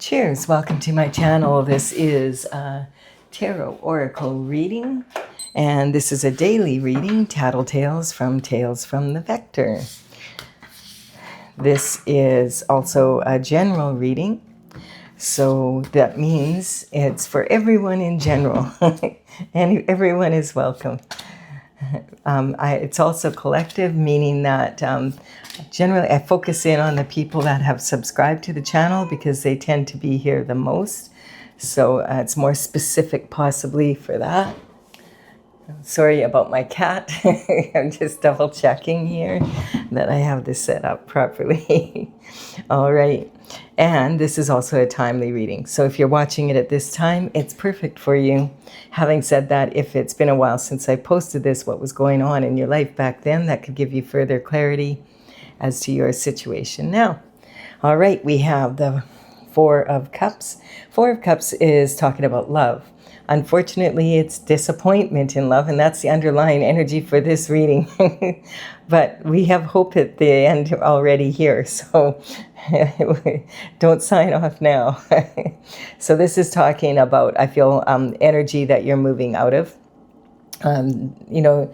Cheers, welcome to my channel. This is a tarot oracle reading, and this is a daily reading, Tattle Tales from the Vector. This is also a general reading, so that means it's for everyone in general, and everyone is welcome. It's also collective, meaning that generally I focus in on the people that have subscribed to the channel because they tend to be here the most. So it's more specific possibly for that. Sorry about my cat. I'm just double checking here that I have this set up properly. All right. And this is also a timely reading. So if you're watching it at this time, it's perfect for you. Having said that, if it's been a while since I posted this, what was going on in your life back then, that could give you further clarity as to your situation now. All right, we have the Four of Cups. Four of Cups is talking about love. Unfortunately, it's disappointment in love, and that's the underlying energy for this reading. But we have hope at the end already here, so don't sign off now. So this is talking about, I feel, energy that you're moving out of. The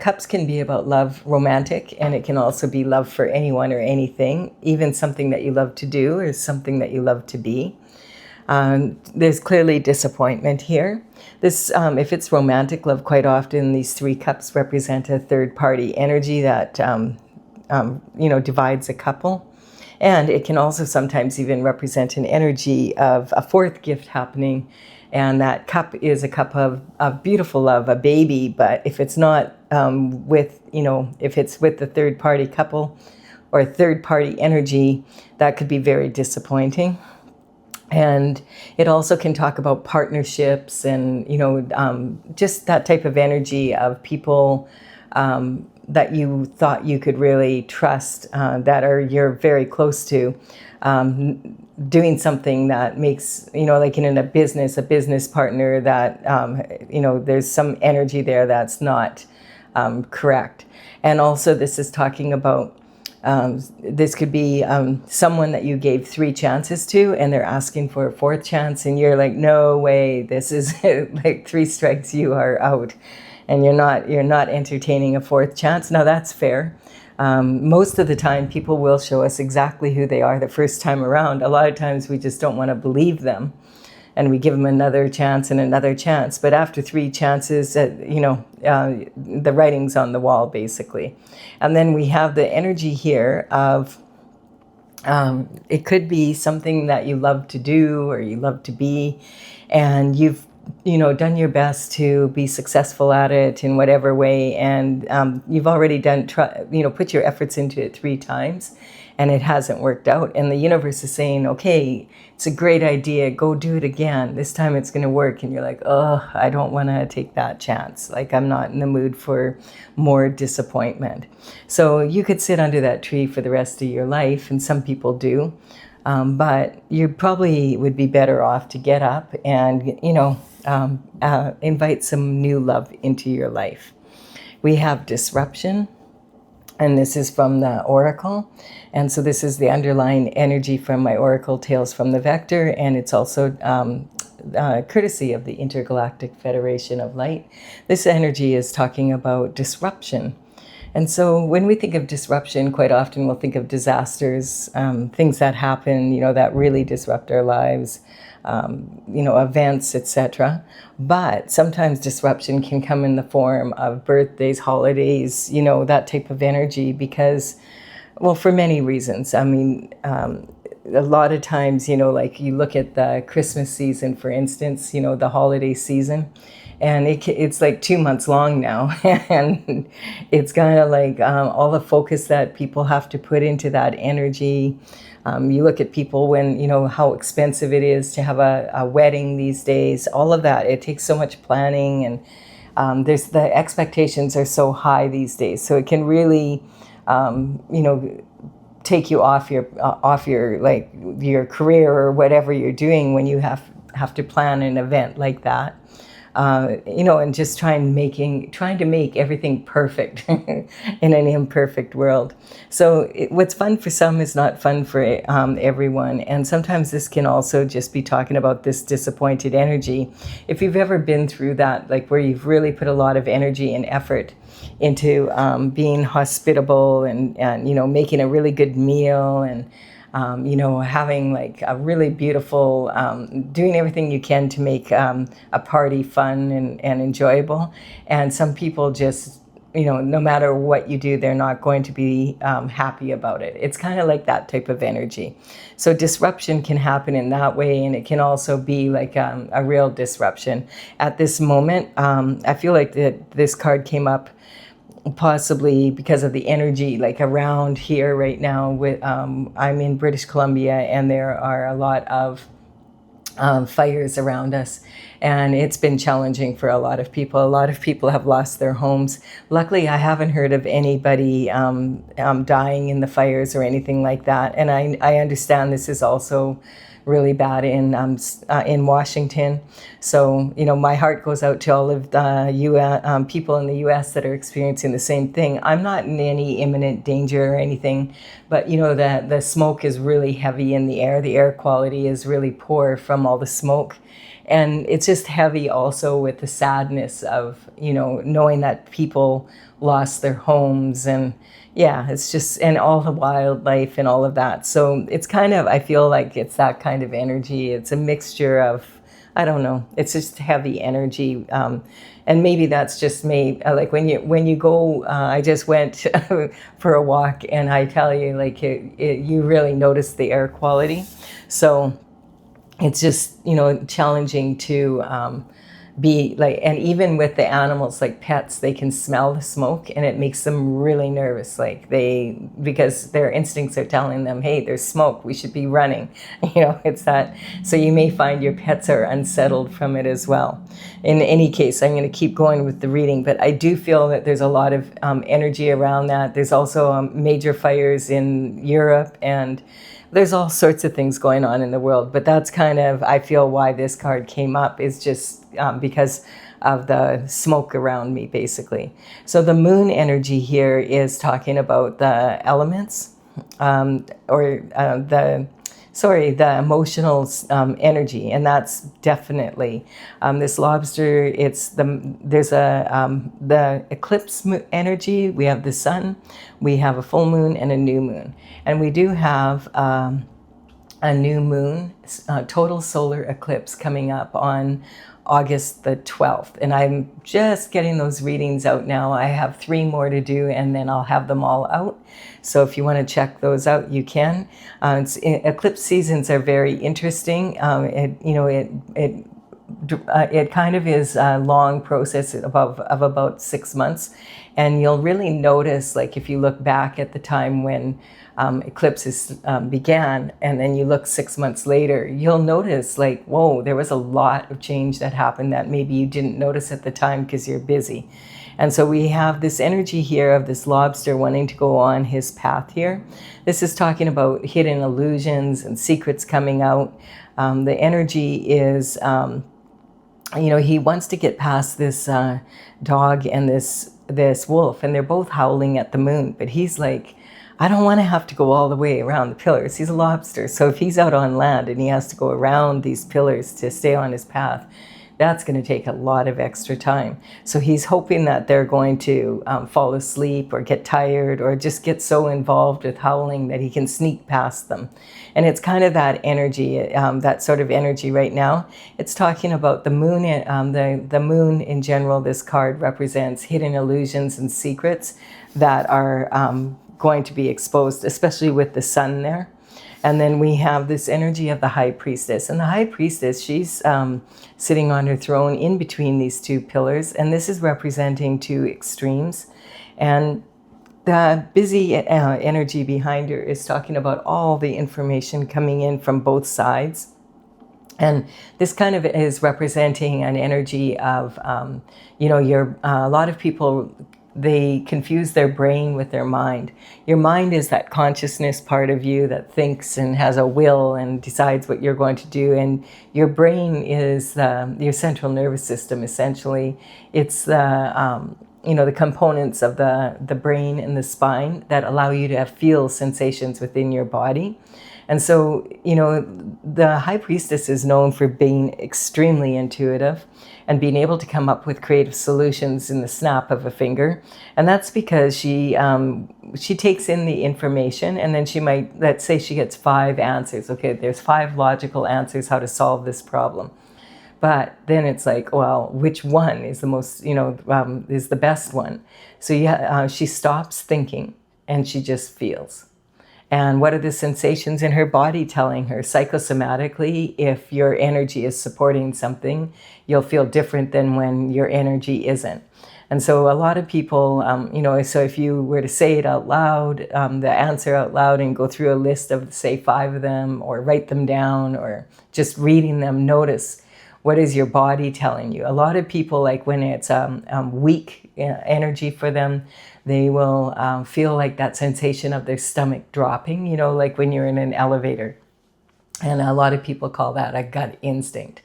cups can be about love, romantic, and it can also be love for anyone or anything, even something that you love to do or something that you love to be. There's clearly disappointment here. This, if it's romantic love, quite often these three cups represent a third-party energy that, divides a couple. And it can also sometimes even represent an energy of a fourth gift happening. And that cup is a cup of beautiful love, a baby. But if it's not if it's with the third-party couple or third-party energy, that could be very disappointing. And it also can talk about partnerships and, just that type of energy of people that you thought you could really trust, that you're very close to, doing something that makes, like in a business partner that, there's some energy there that's not correct. And also this is talking about this could be someone that you gave 3 chances to, and they're asking for a 4th chance, and you're like, no way, this is like 3 strikes, you are out, and you're not entertaining a 4th chance. Now that's fair. Most of the time, people will show us exactly who they are the first time around. A lot of times, we just don't want to believe them, and we give them another chance and another chance. But after 3 chances, the writing's on the wall, basically. And then we have the energy here of, it could be something that you love to do or you love to be, and you've, done your best to be successful at it in whatever way. And you've already put your efforts into it 3 times. And it hasn't worked out. And the universe is saying, okay, it's a great idea. Go do it again. This time it's going to work. And you're like, oh, I don't want to take that chance. Like, I'm not in the mood for more disappointment. So you could sit under that tree for the rest of your life. And some people do. But you probably would be better off to get up and, invite some new love into your life. We have disruption. And this is from the Oracle. And so this is the underlying energy from my Oracle Tales from the Vector. And it's also courtesy of the Intergalactic Federation of Light. This energy is talking about disruption. And so when we think of disruption, quite often we'll think of disasters, things that happen, that really disrupt our lives, events, etc. But sometimes disruption can come in the form of birthdays, holidays, that type of energy because, well, for many reasons. I mean, a lot of times, like you look at the Christmas season, for instance, the holiday season, and it's like 2 months long now. And it's kind of like all the focus that people have to put into that energy. You look at people when, how expensive it is to have a wedding these days, all of that. It takes so much planning, and the expectations are so high these days. So it can really, take you off your career or whatever you're doing when you have to plan an event like that. and just trying to make everything perfect in an imperfect world. So what's fun for some is not fun for everyone. And sometimes this can also just be talking about this disappointed energy. If you've ever been through that, like where you've really put a lot of energy and effort into being hospitable and making a really good meal and having like a really beautiful, doing everything you can to make a party fun and enjoyable. And some people just, no matter what you do, they're not going to be happy about it. It's kind of like that type of energy. So disruption can happen in that way, and it can also be like a real disruption. At this moment, I feel like this card came up possibly because of the energy like around here right now. With I'm in British Columbia, and there are a lot of fires around us, and it's been challenging for a lot of people. A lot of people have lost their homes. Luckily, I haven't heard of anybody dying in the fires or anything like that, and I understand this is also really bad in Washington. So, my heart goes out to all of the people in the U.S. that are experiencing the same thing. I'm not in any imminent danger or anything, but the smoke is really heavy in the air. The air quality is really poor from all the smoke. And it's just heavy also with the sadness of, knowing that people lost their homes, and yeah, it's just, and all the wildlife and all of that. So it's kind of, I feel like it's that kind of energy. It's a mixture of, I don't know, it's just heavy energy. And maybe that's just me. Like when you go, I just went for a walk, and I tell you, like you really notice the air quality. So it's just, challenging to be like, and even with the animals, like pets, they can smell the smoke, and it makes them really nervous. Like because their instincts are telling them, hey, there's smoke, we should be running. It's that. So you may find your pets are unsettled from it as well. In any case, I'm going to keep going with the reading, but I do feel that there's a lot of energy around that. There's also major fires in Europe, and there's all sorts of things going on in the world, but that's kind of, I feel, why this card came up, is just because of the smoke around me, basically. So the moon energy here is talking about the elements, the emotional energy, and that's definitely this lobster. There's the eclipse energy. We have the sun, we have a full moon and a new moon, and we do have a new moon, total solar eclipse coming up on August the 12th. And I'm just getting those readings out now. I have 3 more to do, and then I'll have them all out. So if you want to check those out, you can. Eclipse seasons are very interesting. It kind of is a long process of about 6 months. And you'll really notice, like if you look back at the time when eclipses began, and then you look 6 months later, you'll notice like, whoa, there was a lot of change that happened that maybe you didn't notice at the time because you're busy. And so we have this energy here of this lobster wanting to go on his path here. This is talking about hidden illusions and secrets coming out. The energy is, he wants to get past this dog and this wolf, and they're both howling at the moon, but he's like, I don't want to have to go all the way around the pillars. He's a lobster. So if he's out on land and he has to go around these pillars to stay on his path, that's going to take a lot of extra time. So he's hoping that they're going to fall asleep or get tired or just get so involved with howling that he can sneak past them. And it's kind of that energy, that sort of energy right now. It's talking about the moon. The moon in general, this card represents hidden illusions and secrets that are going to be exposed, especially with the sun there. And then we have this energy of the high priestess. And the high priestess, she's sitting on her throne in between these 2 pillars. And this is representing 2 extremes. And the busy energy behind her is talking about all the information coming in from both sides. And this kind of is representing an energy of, a lot of people they confuse their brain with their mind. Your mind is that consciousness part of you that thinks and has a will and decides what you're going to do. And your brain is your central nervous system, essentially. It's the components of the brain and the spine that allow you to feel sensations within your body. And so, the high priestess is known for being extremely intuitive and being able to come up with creative solutions in the snap of a finger. And that's because she takes in the information, and then she might, let's say she gets 5 answers. Okay, there's 5 logical answers how to solve this problem. But then it's like, well, which one is the most, is the best one? So she stops thinking and she just feels. And what are the sensations in her body telling her? Psychosomatically, if your energy is supporting something, you'll feel different than when your energy isn't. And so a lot of people, so if you were to say it out loud, the answer out loud, and go through a list of, say, 5 of them, or write them down, or just reading them, notice what is your body telling you. A lot of people, like when it's weak energy for them, they will feel like that sensation of their stomach dropping, like when you're in an elevator. And a lot of people call that a gut instinct.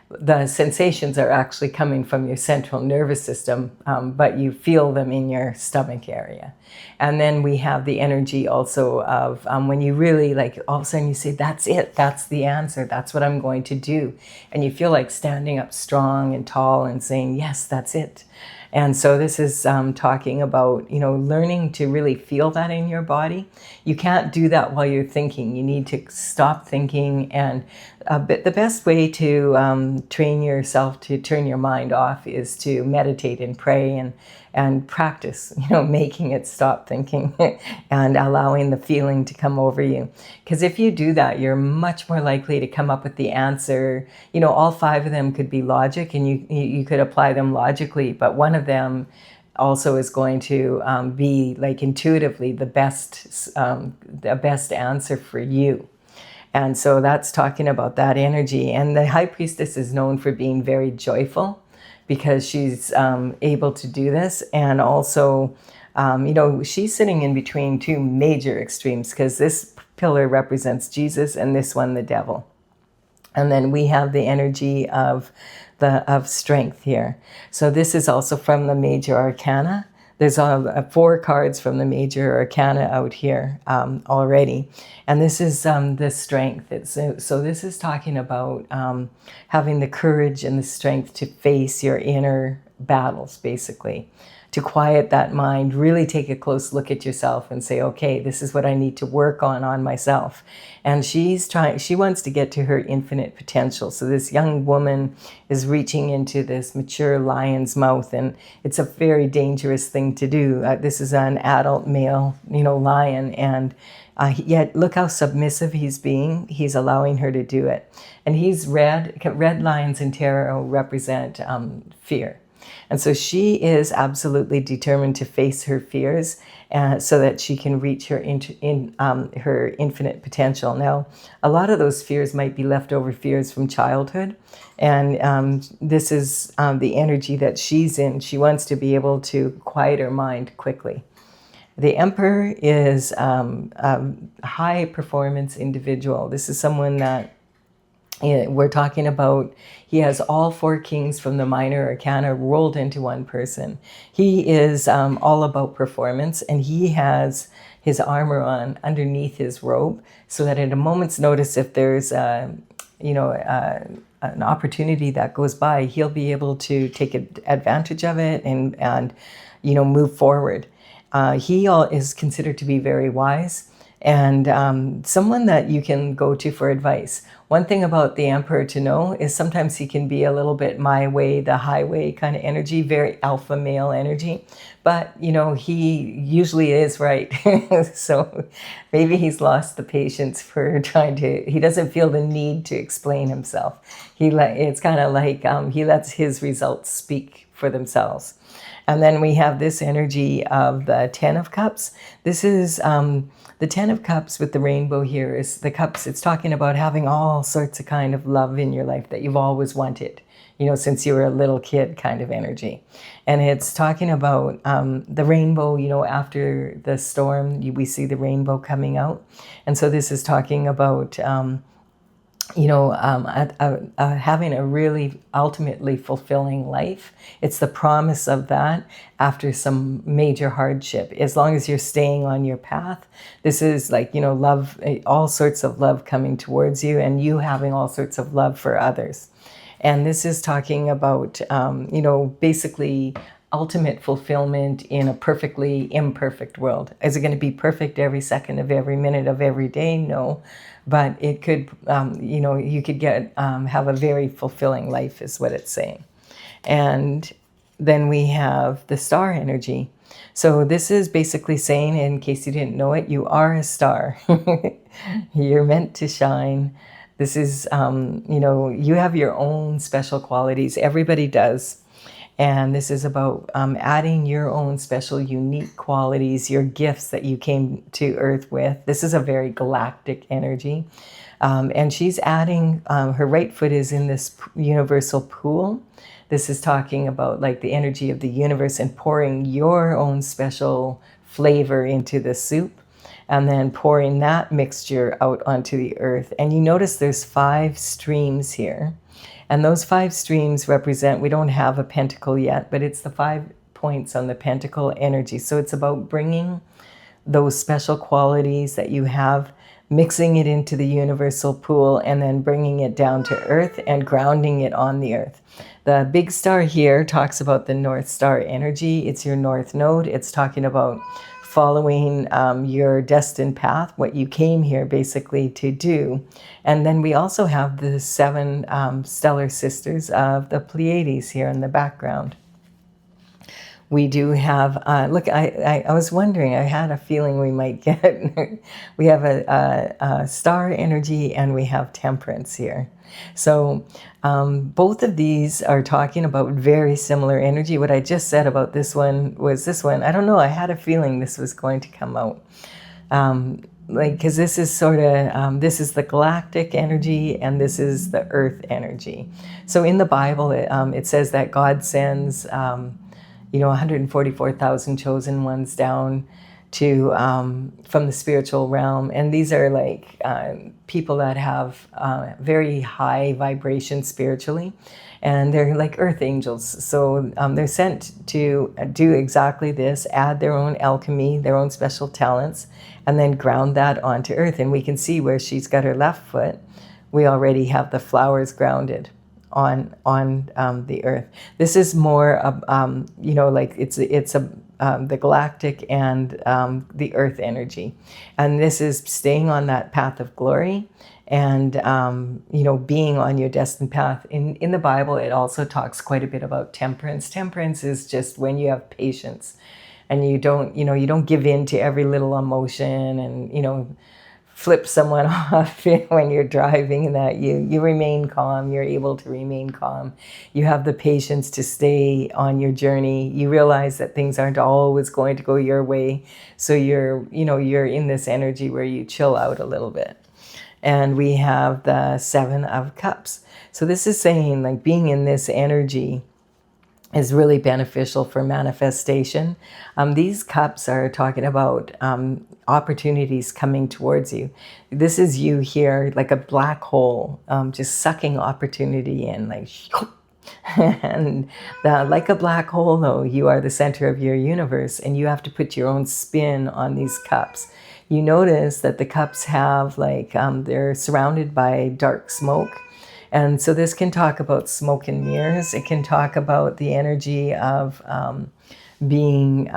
The sensations are actually coming from your central nervous system, but you feel them in your stomach area. And then we have the energy also of when you really, like, all of a sudden you say, that's it, that's the answer, that's what I'm going to do. And you feel like standing up strong and tall and saying, yes, that's it. And so this is talking about, learning to really feel that in your body. You can't do that while you're thinking. You need to stop thinking. And the best way to train yourself to turn your mind off is to meditate and pray and practice, making it stop thinking and allowing the feeling to come over you. Because if you do that, you're much more likely to come up with the answer. All 5 of them could be logic, and you could apply them logically, but one of them also is going to be, like, intuitively the best answer for you. And so that's talking about that energy. And the high priestess is known for being very joyful, because she's able to do this. And also, she's sitting in between 2 major extremes, because this pillar represents Jesus and this one the devil. And then we have the energy of strength here. So this is also from the major arcana. There's 4 cards from the major arcana out here already. And this is the strength. So this is talking about having the courage and the strength to face your inner battles, basically. To quiet that mind, really take a close look at yourself and say, okay, this is what I need to work on myself. And she wants to get to her infinite potential. So this young woman is reaching into this mature lion's mouth, and it's a very dangerous thing to do. This is an adult male, lion, and yet look how submissive he's being. He's allowing her to do it. And he's red. Red lions in tarot represent fear. And so she is absolutely determined to face her fears so that she can reach her her infinite potential. Now, a lot of those fears might be leftover fears from childhood. And this is the energy that she's in. She wants to be able to quiet her mind quickly. The Emperor is a high performance individual. This is someone that we're talking about. He has all 4 kings from the minor arcana rolled into one person. He is all about performance, and he has his armor on underneath his robe, so that at a moment's notice, if there's an opportunity that goes by, he'll be able to take advantage of it and move forward. He is considered to be very wise, and someone that you can go to for advice. One thing about the Emperor to know is sometimes he can be a little bit my way, the highway kind of energy, very alpha male energy. But, he usually is right. So maybe he's lost the patience for he doesn't feel the need to explain himself. It's kind of like he lets his results speak for themselves. And then we have this energy of the 10 of Cups. This is the 10 of Cups with the rainbow here is the cups. It's talking about having all sorts of kind of love in your life that you've always wanted. since you were a little kid kind of energy. And it's talking about the rainbow, after the storm, we see the rainbow coming out. And so this is talking about having a really ultimately fulfilling life. It's the promise of that after some major hardship. As long as you're staying on your path, this is like, love, all sorts of love coming towards you, and you having all sorts of love for others. And this is talking about, basically ultimate fulfillment in a perfectly imperfect world. Is it going to be perfect every second of every minute of every day? No. But it could, you could have a very fulfilling life is what it's saying. And then we have the star energy. So this is basically saying, in case you didn't know it, you are a star. You're meant to shine. This is, you have your own special qualities. Everybody does. And this is about adding your own special, unique qualities, your gifts that you came to Earth with. This is a very galactic energy. And she's adding, her right foot is in this universal pool. This is talking about like the energy of the universe and pouring your own special flavor into the soup, and then pouring that mixture out onto the earth. And you notice there's 5 streams here. And those 5 streams represent, we don't have a pentacle yet, but it's the 5 points on the pentacle energy. So it's about bringing those special qualities that you have, mixing it into the universal pool, and then bringing it down to earth and grounding it on the earth. The big star here talks about the North Star energy. It's your North Node. It's talking about following your destined path, what you came here basically to do. And then we also have the 7 stellar sisters of the Pleiades here in the background. We do have, look, I was wondering, I had a feeling we might get, we have a star energy and we have temperance here. So both of these are talking about very similar energy. What I just said about this one was this one. I don't know, I had a feeling this was going to come out. Because this is sort of, this is the galactic energy and this is the earth energy. So in the Bible, it says that God sends 144,000 chosen ones down to from the spiritual realm, and these are like people that have very high vibration spiritually, and they're like earth angels. So they're sent to do exactly this, add their own alchemy, their own special talents, and then ground that onto earth. And we can see where she's got her left foot, we already have the flowers grounded on the earth. This is more like it's the galactic and the earth energy, and this is staying on that path of glory and being on your destined path. In the Bible, it also talks quite a bit about temperance. Temperance is just when you have patience and you don't give in to every little emotion and flip someone off when you're driving, and that you remain calm, you're able to remain calm. You have the patience to stay on your journey. You realize that things aren't always going to go your way. So you're in this energy where you chill out a little bit. And we have the 7 of Cups. So this is saying like being in this energy is really beneficial for manifestation. These cups are talking about opportunities coming towards you. This is you here, like a black hole, just sucking opportunity in, like, and like a black hole, though, you are the center of your universe, and you have to put your own spin on these cups. You notice that the cups have, like, they're surrounded by dark smoke. And so this can talk about smoke and mirrors. It can talk about the energy of being,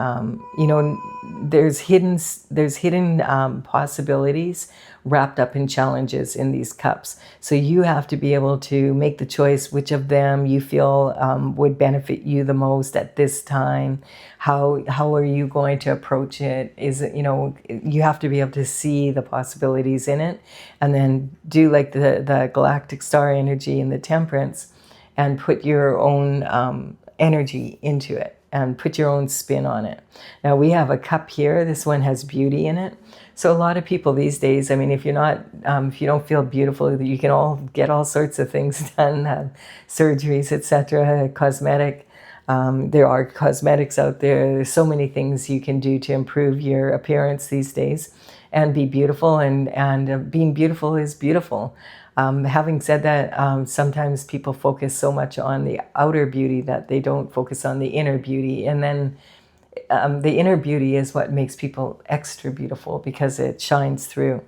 there's hidden possibilities wrapped up in challenges in these cups. So you have to be able to make the choice which of them you feel would benefit you the most at this time. How are you going to approach it? Is it, you have to be able to see the possibilities in it, and then do like the galactic star energy and the temperance, and put your own energy into it. and put your own spin on it. Now we have a cup here. This one has beauty in it. So a lot of people these days, I mean, if you're not, if you don't feel beautiful, you can all get all sorts of things done, surgeries, etc., cosmetic. There are cosmetics out there. There's so many things you can do to improve your appearance these days and be beautiful. And being beautiful is beautiful. Having said that, sometimes people focus so much on the outer beauty that they don't focus on the inner beauty. And then the inner beauty is what makes people extra beautiful because it shines through.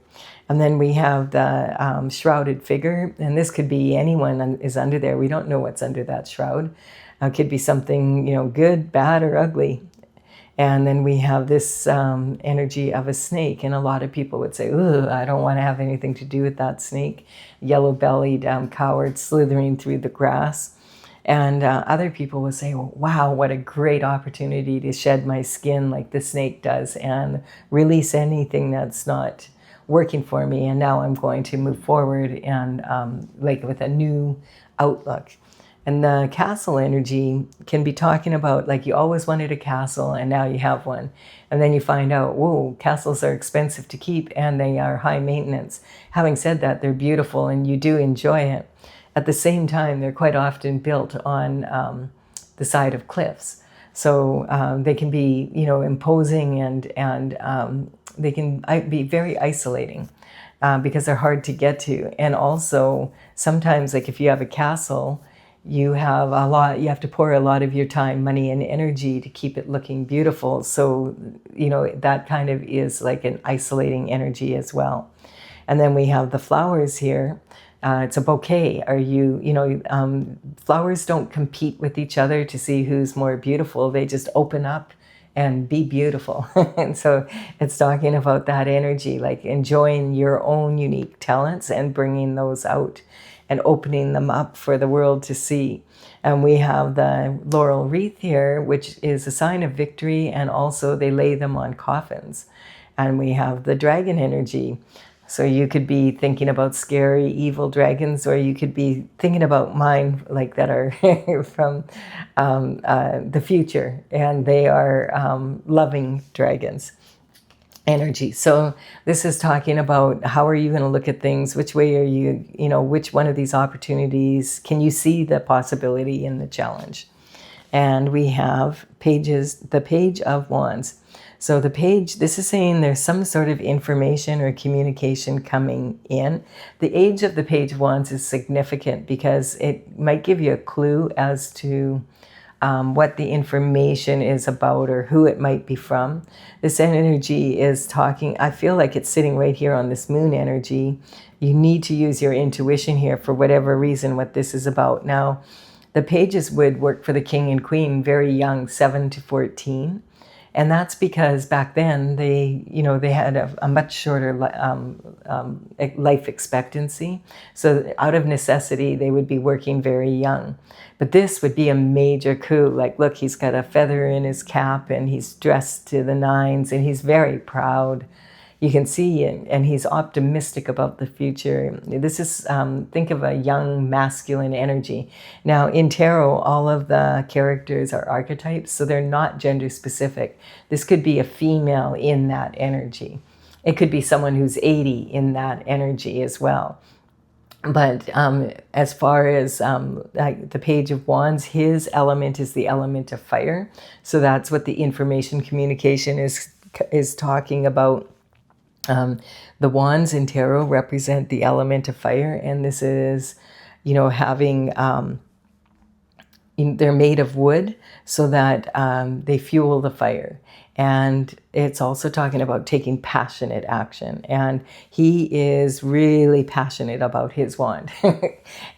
And then we have the shrouded figure, and this could be anyone is under there. We don't know what's under that shroud. It could be something, good, bad, or ugly. And then we have this energy of a snake, and a lot of people would say, "Ooh, I don't want to have anything to do with that snake." Yellow-bellied coward slithering through the grass. And other people will say, "Wow, what a great opportunity to shed my skin like the snake does and release anything that's not working for me. And now I'm going to move forward and like with a new outlook." And the castle energy can be talking about like you always wanted a castle and now you have one. And then you find out, whoa, castles are expensive to keep and they are high maintenance. Having said that, they're beautiful and you do enjoy it. At the same time, they're quite often built on the side of cliffs. So they can be, imposing and they can be very isolating because they're hard to get to. And also sometimes, like if you have a castle, you have to pour a lot of your time, money, and energy to keep it looking beautiful. So, that kind of is like an isolating energy as well. And then we have the flowers here. It's a bouquet. Flowers don't compete with each other to see who's more beautiful. They just open up and be beautiful. And so it's talking about that energy, like enjoying your own unique talents and bringing those out and opening them up for the world to see. And we have the laurel wreath here, which is a sign of victory, and also they lay them on coffins. And we have the dragon energy. So you could be thinking about scary, evil dragons, or you could be thinking about mine, like that are from the future, and they are loving dragons energy. So this is talking about how are you going to look at things? Which way are you, which one of these opportunities can you see the possibility in the challenge? And we have the Page of Wands. So the page, this is saying there's some sort of information or communication coming in. The age of the Page of Wands is significant because it might give you a clue as to what the information is about or who it might be from. This energy is talking, I feel like it's sitting right here on this moon energy. You need to use your intuition here for whatever reason, what this is about. Now, the pages would work for the king and queen very young, 7 to 14. And that's because back then they had a much shorter life expectancy. So out of necessity, they would be working very young. But this would be a major coup. Like, look, he's got a feather in his cap and he's dressed to the nines and he's very proud. You can see it, and he's optimistic about the future. This is, think of a young masculine energy. Now, in tarot, all of the characters are archetypes, so they're not gender specific. This could be a female in that energy. It could be someone who's 80 in that energy as well. But as far as like the Page of Wands, his element is the element of fire. So that's what the information communication is talking about. The wands in tarot represent the element of fire, and this is, having, they're made of wood so that they fuel the fire. And it's also talking about taking passionate action. And he is really passionate about his wand.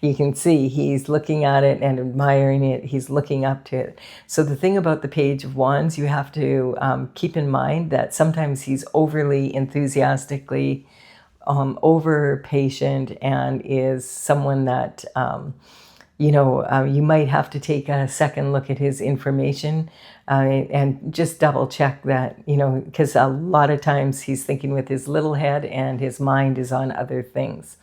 You can see he's looking at it and admiring it. He's looking up to it. So the thing about the Page of Wands, you have to keep in mind that sometimes he's overly enthusiastically over patient and is someone that you might have to take a second look at his information and just double check that, because a lot of times he's thinking with his little head and his mind is on other things.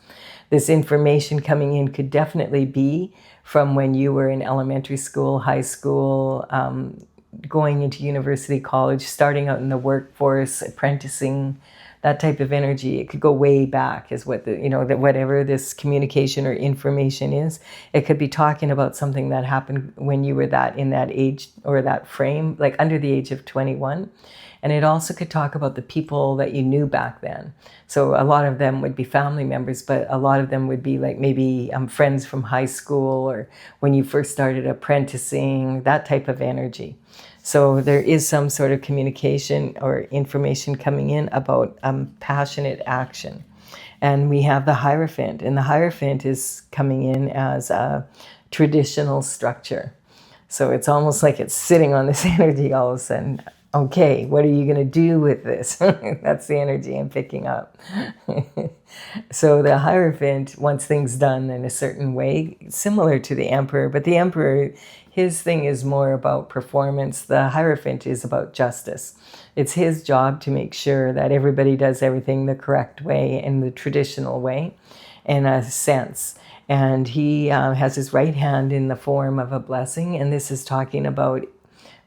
This information coming in could definitely be from when you were in elementary school, high school, going into university, college, starting out in the workforce, apprenticing, that type of energy. It could go way back, is what that whatever this communication or information is. It could be talking about something that happened when you were in that age or that frame, like under the age of 21. And it also could talk about the people that you knew back then. So a lot of them would be family members, but a lot of them would be like maybe friends from high school or when you first started apprenticing, that type of energy. So there is some sort of communication or information coming in about passionate action. And we have the Hierophant, and the Hierophant is coming in as a traditional structure. So it's almost like it's sitting on this energy all of a sudden. Okay, what are you going to do with this? That's the energy I'm picking up. So the Hierophant wants things done in a certain way, similar to the Emperor, but the Emperor, his thing is more about performance. The Hierophant is about justice. It's his job to make sure that everybody does everything the correct way, in the traditional way, in a sense. And he has his right hand in the form of a blessing, and this is talking about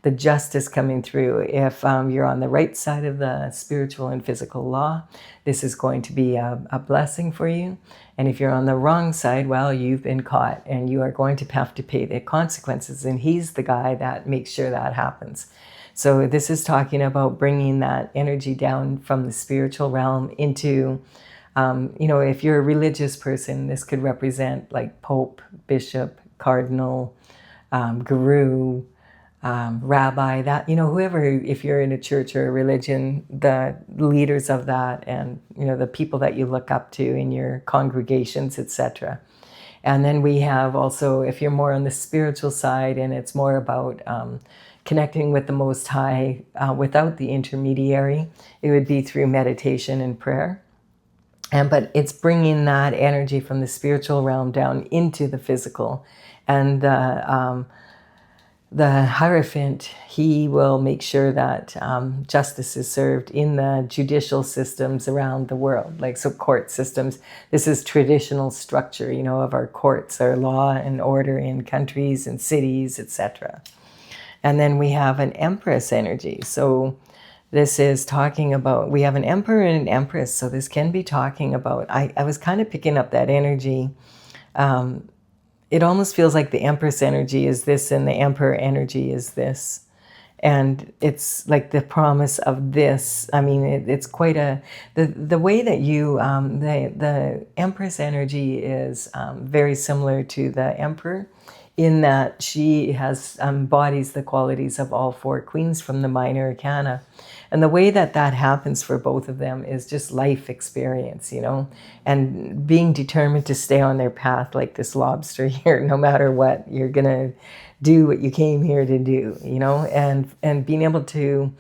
the justice coming through. If you're on the right side of the spiritual and physical law, this is going to be a blessing for you. And if you're on the wrong side, well, you've been caught and you are going to have to pay the consequences. And he's the guy that makes sure that happens. So this is talking about bringing that energy down from the spiritual realm into, if you're a religious person, this could represent like Pope, Bishop, Cardinal, Guru, rabbi, that, whoever, if you're in a church or a religion, the leaders of that, and, the people that you look up to in your congregations, etc. And then we have also, if you're more on the spiritual side, and it's more about connecting with the Most High without the intermediary, it would be through meditation and prayer. But it's bringing that energy from the spiritual realm down into the physical. And the Hierophant, he will make sure that justice is served in the judicial systems around the world, like so court systems. This is traditional structure, of our courts, our law and order in countries and cities, etc. And then we have an Empress energy. So this is talking about, we have an Emperor and an Empress. So this can be talking about, I was kind of picking up that energy. It almost feels like the Empress energy is this and the Emperor energy is this. And it's like the promise of this. I mean, it's quite the way that you, the Empress energy is very similar to the Emperor, in that she has embodies the qualities of all four queens from the Minor Arcana. And the way that happens for both of them is just life experience, and being determined to stay on their path like this lobster here, no matter what. You're going to do what you came here to do, and being able to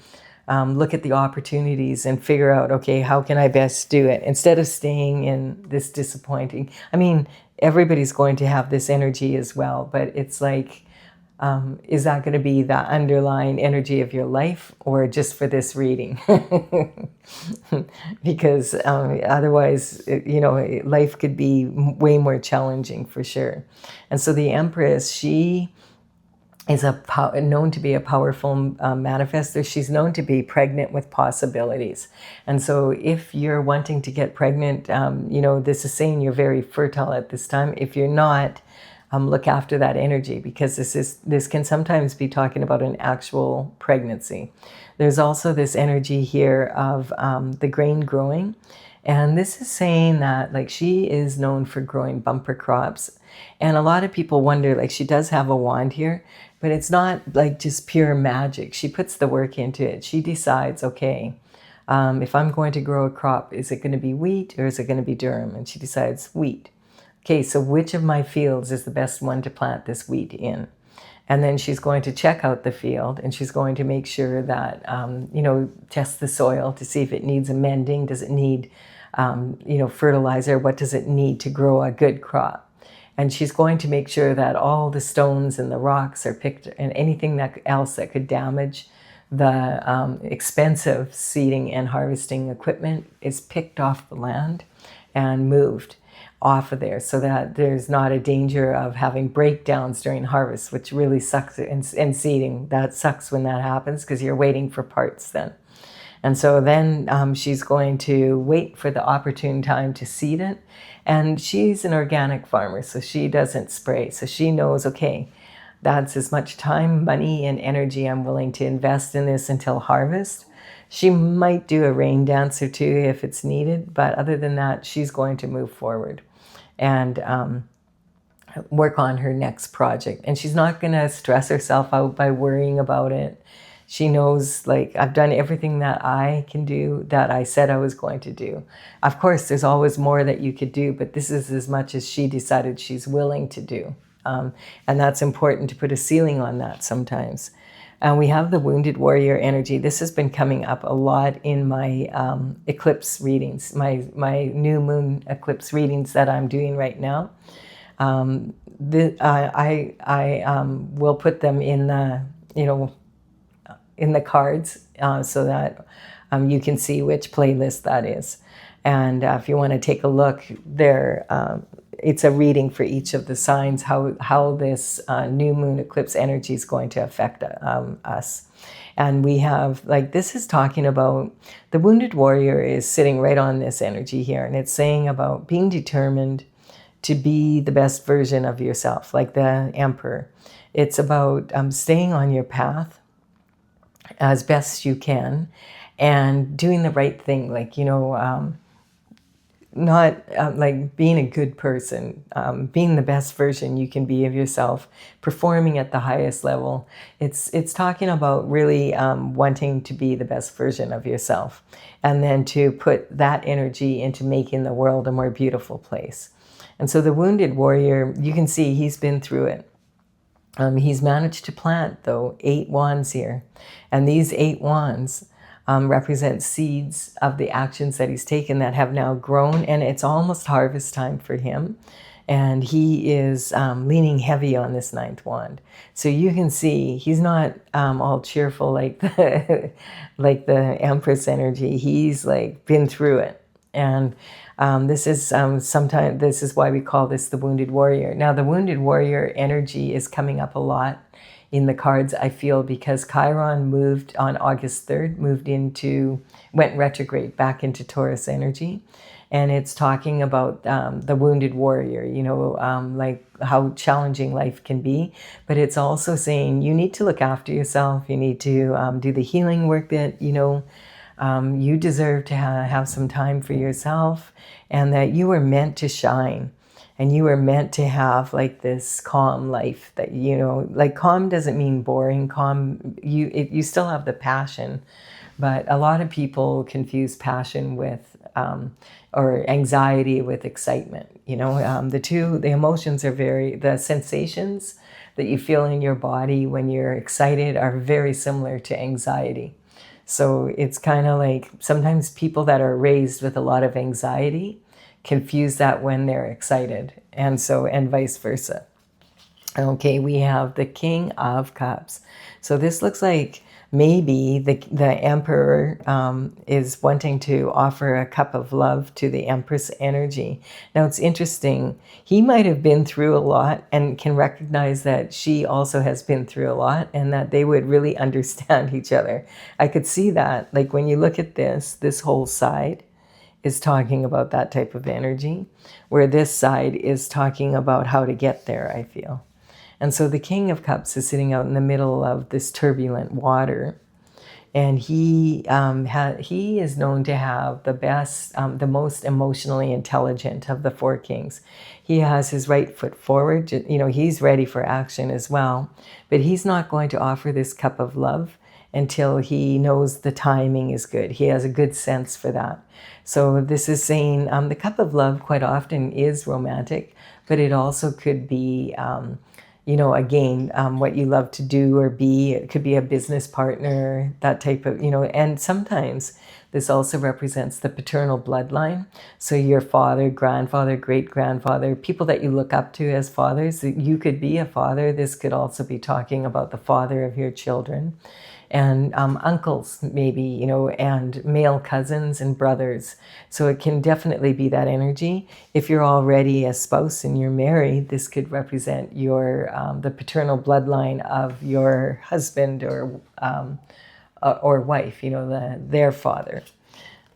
look at the opportunities and figure out, okay, how can I best do it? Instead of staying in this disappointing, everybody's going to have this energy as well, but it's like, is that going to be the underlying energy of your life, or just for this reading? Because otherwise, life could be way more challenging for sure. And so the Empress, she is known to be a powerful manifester. She's known to be pregnant with possibilities. And so if you're wanting to get pregnant, this is saying you're very fertile at this time. If you're not, look after that energy, because this can sometimes be talking about an actual pregnancy. There's also this energy here of the grain growing. And this is saying that, like, she is known for growing bumper crops. And a lot of people wonder, like, she does have a wand here, but it's not like just pure magic. She puts the work into it. She decides, okay, if I'm going to grow a crop, is it going to be wheat or is it going to be durum? And she decides wheat. Okay, so which of my fields is the best one to plant this wheat in? And then she's going to check out the field, and she's going to make sure that, test the soil to see if it needs amending. Does it need, fertilizer? What does it need to grow a good crop? And she's going to make sure that all the stones and the rocks are picked, and anything else that could damage the expensive seeding and harvesting equipment is picked off the land and moved. off of there so that there's not a danger of having breakdowns during harvest, which really sucks, and seeding. That sucks when that happens because you're waiting for parts then. And so then she's going to wait for the opportune time to seed it. And she's an organic farmer, so she doesn't spray. So she knows, okay, that's as much time, money, and energy I'm willing to invest in this until harvest. She might do a rain dance or two if it's needed, but other than that, she's going to move forward and work on her next project. And she's not going to stress herself out by worrying about it. She knows, like, I've done everything that I can do, that I said I was going to do. Of course, there's always more that you could do, but this is as much as she decided she's willing to do. And that's important to put a ceiling on that sometimes. We have the wounded warrior energy. This has been coming up a lot in my eclipse readings, my new moon eclipse readings that I'm doing right now. I will put them in the, in the cards so that you can see which playlist that is. And if you want to take a look there, it's a reading for each of the signs, how this new moon eclipse energy is going to affect us. And we have, like, this is talking about, the wounded warrior is sitting right on this energy here. And it's saying about being determined to be the best version of yourself, like the emperor. It's about staying on your path as best you can and doing the right thing, like, not like being a good person, being the best version you can be of yourself, performing at the highest level. It's talking about really wanting to be the best version of yourself, and then to put that energy into making the world a more beautiful place. And so the wounded warrior, you can see he's been through it. He's managed to plant, though, 8 wands here. And these 8 wands represent seeds of the actions that he's taken that have now grown. And it's almost harvest time for him. And he is leaning heavy on this 9th wand. So you can see he's not all cheerful like like the Empress energy. He's like been through it. And this is sometimes, this is why we call this the wounded warrior. Now, the wounded warrior energy is coming up a lot in the cards, I feel, because Chiron moved on August 3rd, went retrograde back into Taurus energy. And it's talking about the wounded warrior, like how challenging life can be. But it's also saying you need to look after yourself. You need to do the healing work that, you deserve to have some time for yourself, and that you were meant to shine, and you were meant to have like this calm life that, like, calm doesn't mean boring. Calm, you still have the passion, but a lot of people confuse passion with, or anxiety with excitement. The emotions are the sensations that you feel in your body when you're excited are very similar to anxiety. So it's kind of like sometimes people that are raised with a lot of anxiety confuse that when they're excited, and vice versa. Okay, we have the King of Cups. So this looks like maybe the Emperor is wanting to offer a cup of love to the Empress energy. Now, it's interesting. He might have been through a lot and can recognize that she also has been through a lot, and that they would really understand each other. I could see that. Like, when you look at this whole side is talking about that type of energy, where this side is talking about how to get there, I feel. And so the King of Cups is sitting out in the middle of this turbulent water. And he is known to have the best, the most emotionally intelligent of the 4 kings. He has his right foot forward. He's ready for action as well. But he's not going to offer this cup of love until he knows the timing is good. He has a good sense for that. So this is saying the cup of love quite often is romantic, but it also could be what you love to do or be. It could be a business partner, that type of, and sometimes this also represents the paternal bloodline. So your father, grandfather, great-grandfather, people that you look up to as fathers. You could be a father. This could also be talking about the father of your children. and uncles maybe, you know, and male cousins and brothers. So it can definitely be that energy. If you're already a spouse and you're married, this could represent your the paternal bloodline of your husband or wife, you know, their father,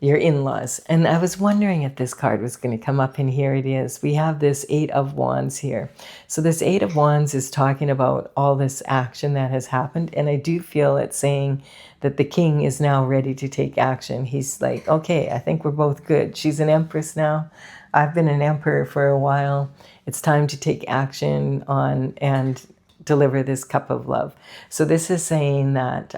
your in-laws. And I was wondering if this card was going to come up, and here it is. We have this Eight of Wands here. So this Eight of Wands is talking about all this action that has happened, and I do feel it's saying that the king is now ready to take action. He's like, okay, I think we're both good. She's an empress now. I've been an emperor for a while. It's time to take action on and deliver this cup of love. So this is saying that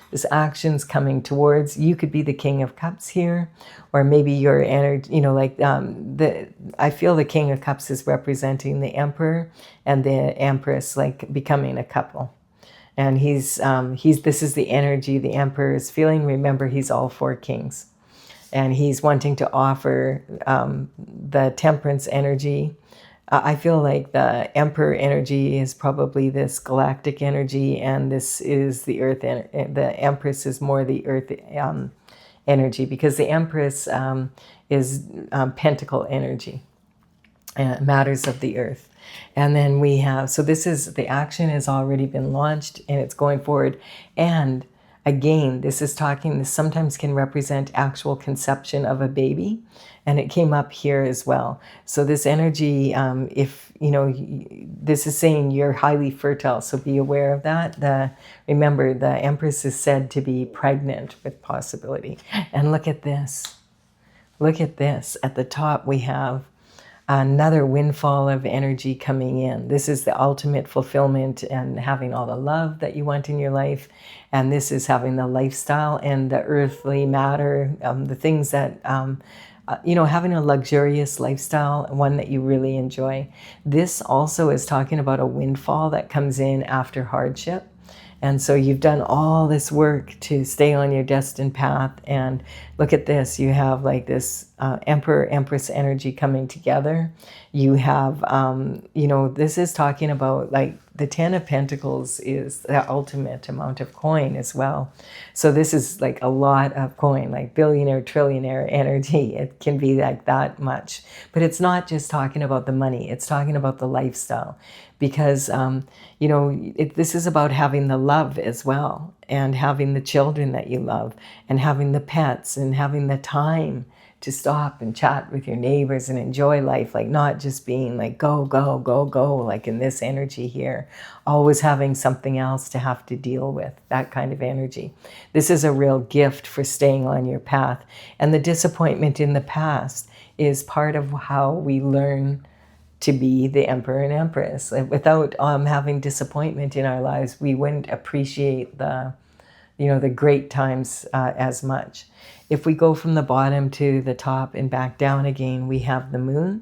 this action's coming towards, you could be the King of Cups here, or maybe your energy, you know, like I feel the King of Cups is representing the Emperor and the Empress, like becoming a couple. And this is the energy the Emperor is feeling. Remember, he's all four kings. And he's wanting to offer the temperance energy. I feel like the Emperor energy is probably this galactic energy, and this is the Earth. The Empress is more the Earth energy, because the Empress is pentacle energy, matters of the Earth. And then we have, so this is, the action has already been launched and it's going forward. And again, this is talking, this sometimes can represent actual conception of a baby. And it came up here as well. So this energy, if, you know, this is saying you're highly fertile, so be aware of that. Remember, the Empress is said to be pregnant with possibility. And look at this. Look at this. At the top, we have another windfall of energy coming in. This is the ultimate fulfillment and having all the love that you want in your life. And this is having the lifestyle and the earthly matter, the things that, you know, having a luxurious lifestyle, one that you really enjoy. This also is talking about a windfall that comes in after hardship. And so you've done all this work to stay on your destined path. And look at this. You have like this Emperor, Empress energy coming together. You have, you know, this is talking about like the Ten of Pentacles is the ultimate amount of coin as well. So this is like a lot of coin, like billionaire, trillionaire energy. It can be like that much. But it's not just talking about the money. It's talking about the lifestyle. Because, you know, this is about having the love as well, and having the children that you love, and having the pets, and having the time to stop and chat with your neighbors and enjoy life, like not just being like go, go, go, go, like in this energy here, always having something else to have to deal with, that kind of energy. This is a real gift for staying on your path. And the disappointment in the past is part of how we learn to be the Emperor and Empress. Without having disappointment in our lives, we wouldn't appreciate the, you know, the great times as much. If we go from the bottom to the top and back down again, we have the Moon.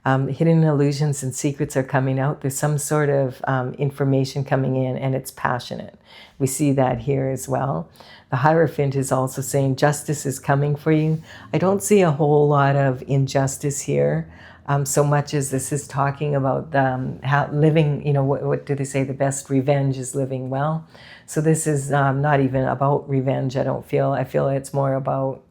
Hidden illusions and secrets are coming out. There's some sort of information coming in, and it's passionate. We see that here as well. The Hierophant is also saying justice is coming for you. I don't see a whole lot of injustice here. So much as this is talking about how living, you know, what do they say? The best revenge is living well. So this is not even about revenge, I don't feel. I feel it's more about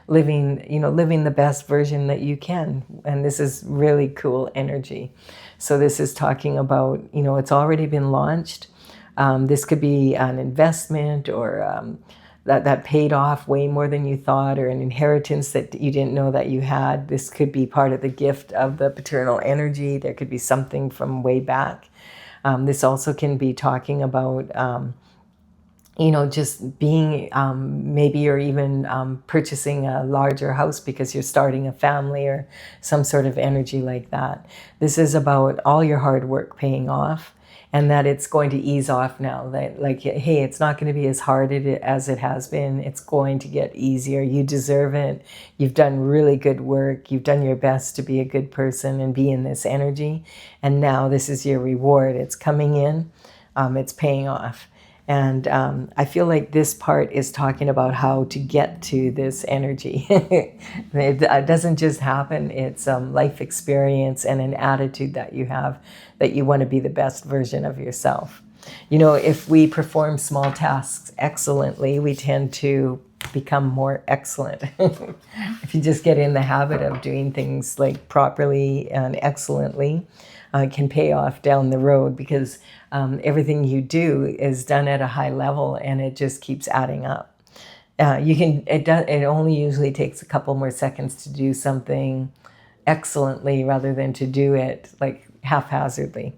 living, you know, living the best version that you can. And this is really cool energy. So this is talking about, you know, it's already been launched. This could be an investment, or that paid off way more than you thought, or an inheritance that you didn't know that you had. This could be part of the gift of the paternal energy. There could be something from way back. This also can be talking about, you know, just being, maybe you're even purchasing a larger house because you're starting a family, or some sort of energy like that. This is about all your hard work paying off. And that it's going to ease off now. That, like, hey, it's not going to be as hard as it has been. It's going to get easier. You deserve it. You've done really good work. You've done your best to be a good person and be in this energy. And now this is your reward. It's coming in. It's paying off. And I feel like this part is talking about how to get to this energy. It doesn't just happen. It's life experience and an attitude that you have, that you want to be the best version of yourself. If we perform small tasks excellently, we tend to become more excellent. If you just get in the habit of doing things like properly and excellently, it can pay off down the road, because everything you do is done at a high level, and it just keeps adding up. It only usually takes a couple more seconds to do something excellently rather than to do it like haphazardly.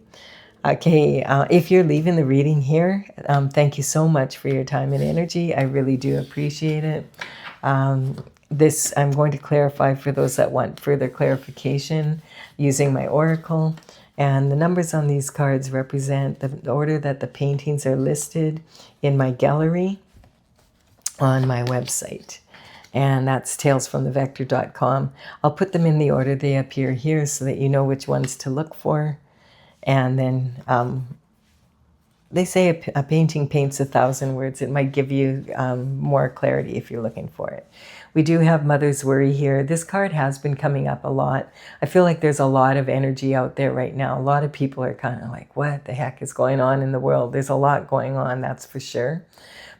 Okay, if you're leaving the reading here, thank you so much for your time and energy. I really do appreciate it. This I'm going to clarify for those that want further clarification using my oracle. And the numbers on these cards represent the order that the paintings are listed in my gallery on my website. And that's talesfromthevector.com. I'll put them in the order they appear here so that you know which ones to look for. And then they say a painting paints 1,000 words. It might give you more clarity if you're looking for it. We do have Mother's Worry here. This card has been coming up a lot. I feel like there's a lot of energy out there right now. A lot of people are kind of like, what the heck is going on in the world? There's a lot going on, that's for sure.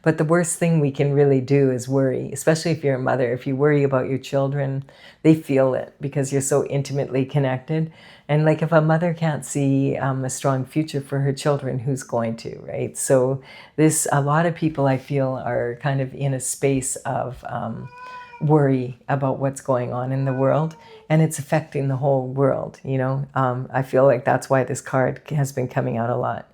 But the worst thing we can really do is worry, especially if you're a mother. If you worry about your children, they feel it because you're so intimately connected. And like if a mother can't see a strong future for her children, who's going to, right? So a lot of people I feel are kind of in a space of worry about what's going on in the world, and it's affecting the whole world, I feel like that's why this card has been coming out a lot.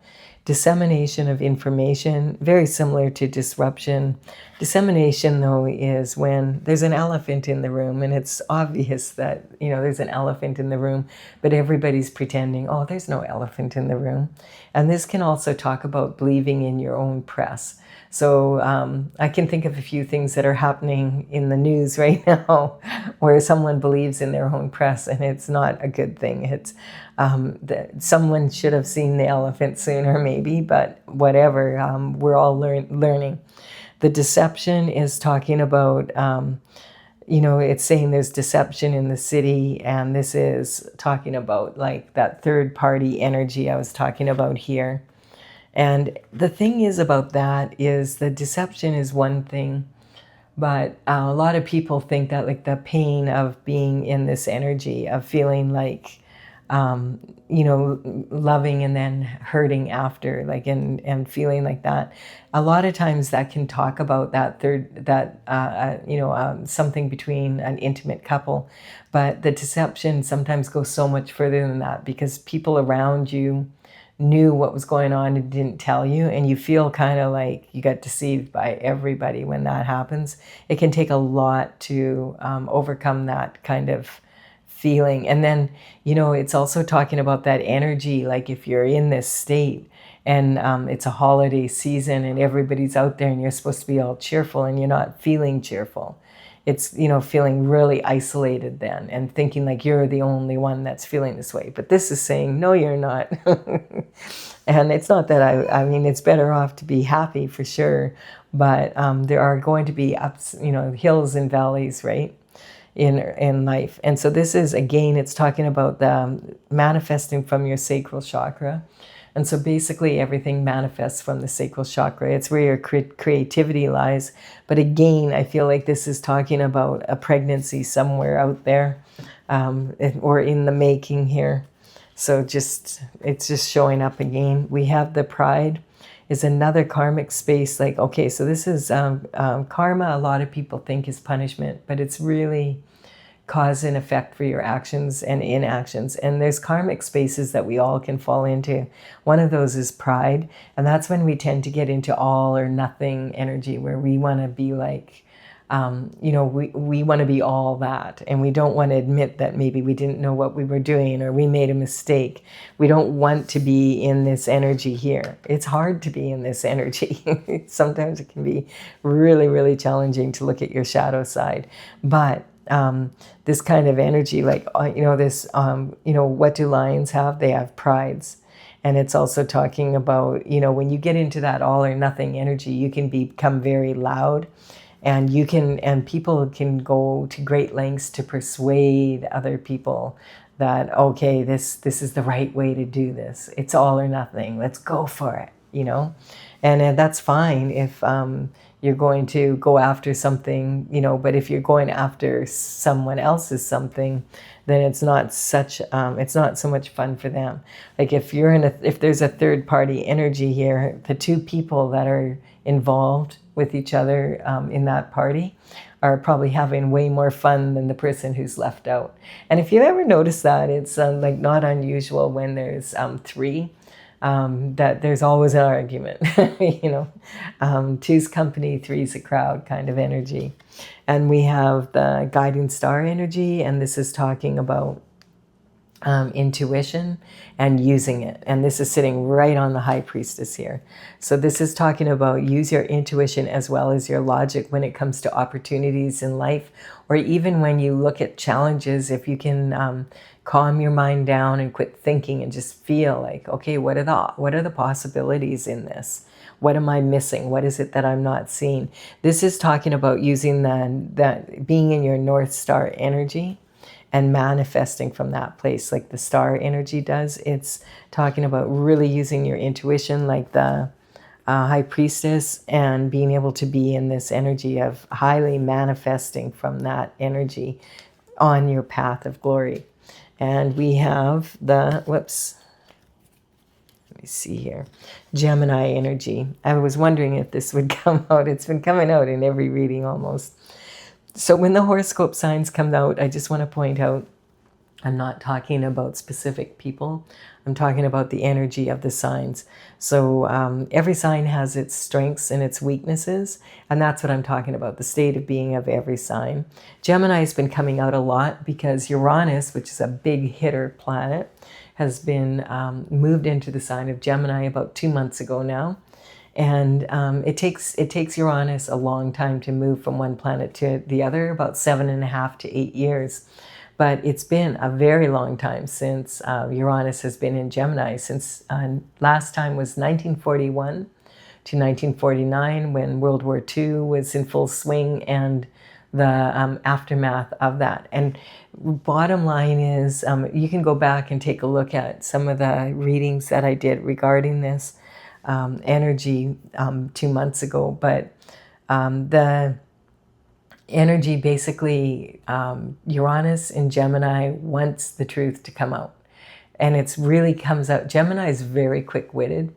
Dissemination of information, very similar to disruption. Dissemination, though, is when there's an elephant in the room, and it's obvious that, there's an elephant in the room, but everybody's pretending, oh, there's no elephant in the room. And this can also talk about believing in your own press. So I can think of a few things that are happening in the news right now where someone believes in their own press, and it's not a good thing. It's someone should have seen the elephant sooner, maybe, but whatever. We're all learning. The deception is talking about, it's saying there's deception in the city, and this is talking about like that third-party energy I was talking about here. And the thing is about that is the deception is one thing, but a lot of people think that like the pain of being in this energy, of feeling like, loving and then hurting after, like, and feeling like that. A lot of times that can talk about something between an intimate couple, but the deception sometimes goes so much further than that, because people around you knew what was going on and didn't tell you, and you feel kind of like you got deceived by everybody when that happens. It can take a lot to overcome that kind of feeling. And then, it's also talking about that energy, like if you're in this state and it's a holiday season and everybody's out there and you're supposed to be all cheerful and you're not feeling cheerful. It's, feeling really isolated then and thinking like you're the only one that's feeling this way. But this is saying, no, you're not. And it's not that I mean, it's better off to be happy for sure. But there are going to be ups, hills and valleys, right, in life. And so this is, again, it's talking about the manifesting from your sacral chakra. And so basically everything manifests from the sacral chakra. It's where your creativity lies. But again, I feel like this is talking about a pregnancy somewhere out there, or in the making here. So it's just showing up again. We have the pride is another karmic space. Like, okay, so this is karma. A lot of people think is punishment, but it's really cause and effect for your actions and inactions. And there's karmic spaces that we all can fall into. One of those is pride. And that's when we tend to get into all or nothing energy, where we want to be like, we want to be all that. And we don't want to admit that maybe we didn't know what we were doing or we made a mistake. We don't want to be in this energy here. It's hard to be in this energy. Sometimes it can be really, really challenging to look at your shadow side. But this kind of energy, like, what do lions have? They have prides. And it's also talking about, when you get into that all or nothing energy, you can become very loud, and people can go to great lengths to persuade other people that, okay, this is the right way to do this. It's all or nothing. Let's go for it. you know. And that's fine if you're going to go after something, you know, but if you're going after someone else's something, then it's not so much fun for them. Like if there's a third party energy here, the two people that are involved with each other in that party are probably having way more fun than the person who's left out. And if you ever notice that, it's like not unusual when there's three, that there's always an argument, you know. Two's company, three's a crowd kind of energy. And we have the guiding star energy, and this is talking about intuition and using it. And this is sitting right on the high priestess here. So this is talking about use your intuition as well as your logic when it comes to opportunities in life, or even when you look at challenges. If you can calm your mind down and quit thinking and just feel like, okay, what are the possibilities in this? What am I missing? What is it that I'm not seeing? This is talking about using that being in your North Star energy and manifesting from that place like the star energy does. It's talking about really using your intuition like the high priestess, and being able to be in this energy of highly manifesting from that energy on your path of glory. And we have let me see here, Gemini energy. I was wondering if this would come out. It's been coming out in every reading almost. So when the horoscope signs come out, I just want to point out, I'm not talking about specific people. I'm talking about the energy of the signs. So every sign has its strengths and its weaknesses, and that's what I'm talking about, the state of being of every sign. Gemini has been coming out a lot because Uranus, which is a big hitter planet, has been moved into the sign of Gemini about 2 months ago now. And it takes Uranus a long time to move from one planet to the other, about 7.5 to 8 years. But it's been a very long time since Uranus has been in Gemini, since last time was 1941 to 1949, when World War II was in full swing, and the aftermath of that. And bottom line is, you can go back and take a look at some of the readings that I did regarding this energy 2 months ago, but the energy basically, Uranus in Gemini wants the truth to come out, and it's really comes out. Gemini is very quick-witted,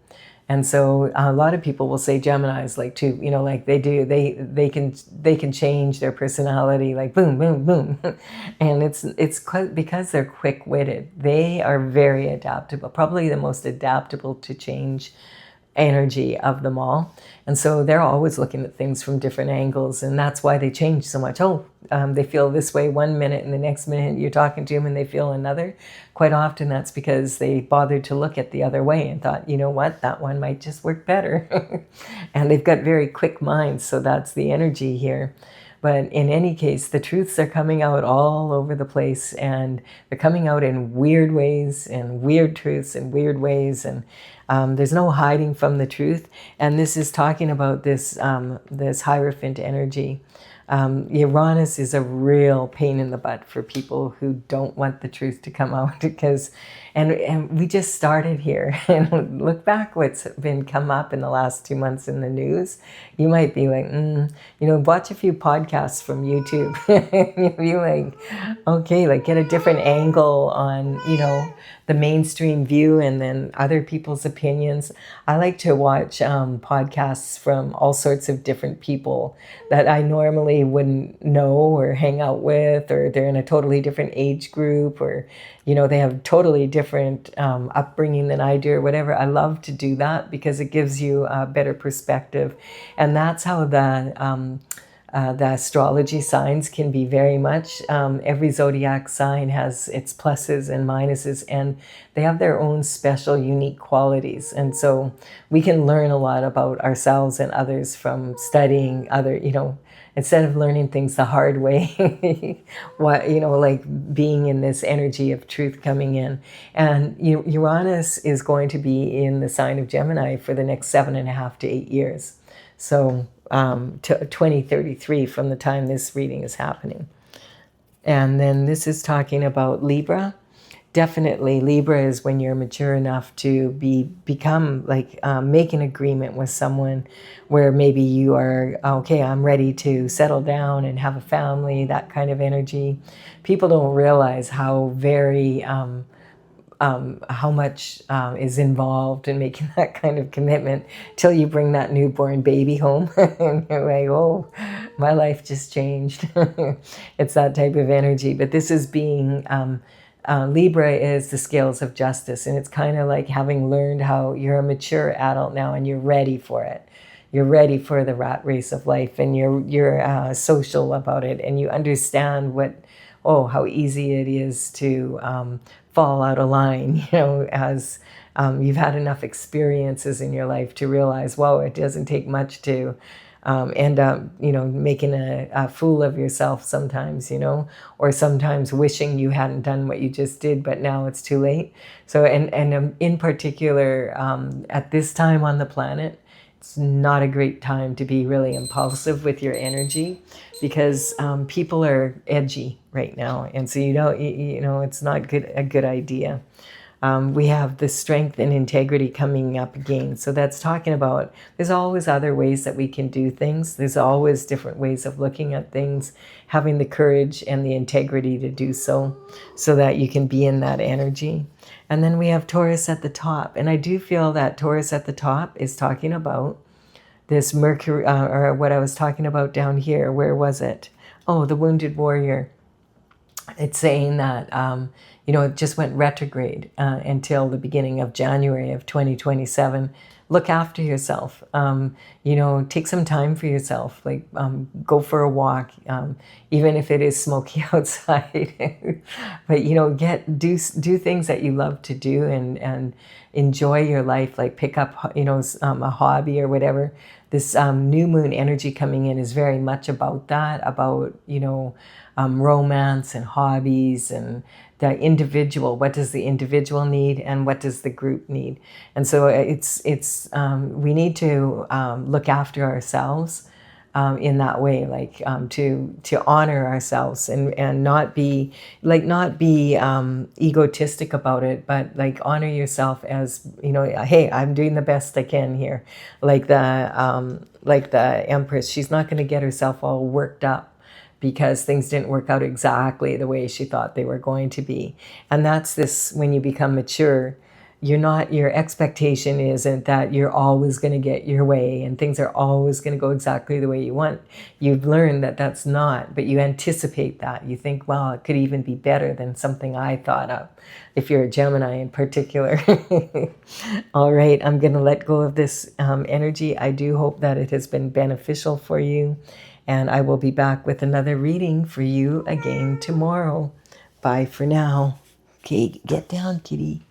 and so a lot of people will say Gemini is like too, you know, like they can change their personality like boom, boom, boom, and it's because they're quick-witted. They are very adaptable, probably the most adaptable to change energy of them all. And so they're always looking at things from different angles, and that's why they change so much. They feel this way 1 minute, and the next minute you're talking to them and they feel another. Quite often that's because they bothered to look at the other way and thought, you know what, that one might just work better. And they've got very quick minds, so that's the energy here. But in any case, the truths are coming out all over the place, and they're coming out in weird ways, and weird truths in weird ways, and there's no hiding from the truth. And this is talking about this Hierophant energy. Uranus is a real pain in the butt for people who don't want the truth to come out, because, and we just started here, and look back what's been come up in the last 2 months in the news. You might be like, you know, watch a few podcasts from YouTube. You'll be like, okay, like get a different angle on, you know, the mainstream view and then other people's opinions. I like to watch podcasts from all sorts of different people that I normally wouldn't know or hang out with, or they're in a totally different age group, or, you know, they have totally different upbringing than I do or whatever. I love to do that because it gives you a better perspective. And that's how the astrology signs can be very much. Every zodiac sign has its pluses and minuses, and they have their own special, unique qualities. And so we can learn a lot about ourselves and others from studying other, you know, instead of learning things the hard way, what, you know, like being in this energy of truth coming in. And Uranus is going to be in the sign of Gemini for the next 7.5 to 8 years. So to 2033 from the time this reading is happening. And then this is talking about Libra. definitely Libra is when you're mature enough to become like make an agreement with someone where maybe you are, okay, I'm ready to settle down and have a family, that kind of energy. People don't realize how very how much is involved in making that kind of commitment till you bring that newborn baby home and you're like, oh, my life just changed. It's that type of energy. But this is being, Libra is the scales of justice. And it's kind of like having learned how you're a mature adult now and you're ready for it. You're ready for the rat race of life, and you're social about it, and you understand how easy it is to fall out of line, as you've had enough experiences in your life to realize, whoa, it doesn't take much to end up, making a fool of yourself sometimes, or sometimes wishing you hadn't done what you just did, but now it's too late. So, and in particular, at this time on the planet, it's not a great time to be really impulsive with your energy, because people are edgy right now, and so it's not a good idea. We have the strength and integrity coming up again. So that's talking about there's always other ways that we can do things. There's always different ways of looking at things, having the courage and the integrity to do so that you can be in that energy. And then we have Taurus at the top. And I do feel that Taurus at the top is talking about this Mercury, or what I was talking about down here. Where was it? Oh, the wounded warrior. It's saying that, it just went retrograde until the beginning of January of 2027. Look after yourself. Take some time for yourself. Like, go for a walk, even if it is smoky outside. But do things that you love to do, and enjoy your life. Like, pick up a hobby or whatever. This new moon energy coming in is very much about that. About romance and hobbies, and the individual. What does the individual need, and what does the group need? And so it's we need to look after ourselves in that way, like to honor ourselves, and not be egotistic about it, but like honor yourself as, hey, I'm doing the best I can here. Like the Empress, she's not going to get herself all worked up because things didn't work out exactly the way she thought they were going to be. And that's this, when you become mature, your expectation isn't that you're always going to get your way and things are always going to go exactly the way you want. You've learned that that's not, but you anticipate that. You think, well, it could even be better than something I thought of, if you're a Gemini in particular. All right, I'm going to let go of this energy. I do hope that it has been beneficial for you. And I will be back with another reading for you again tomorrow. Bye for now. Okay, get down, kitty.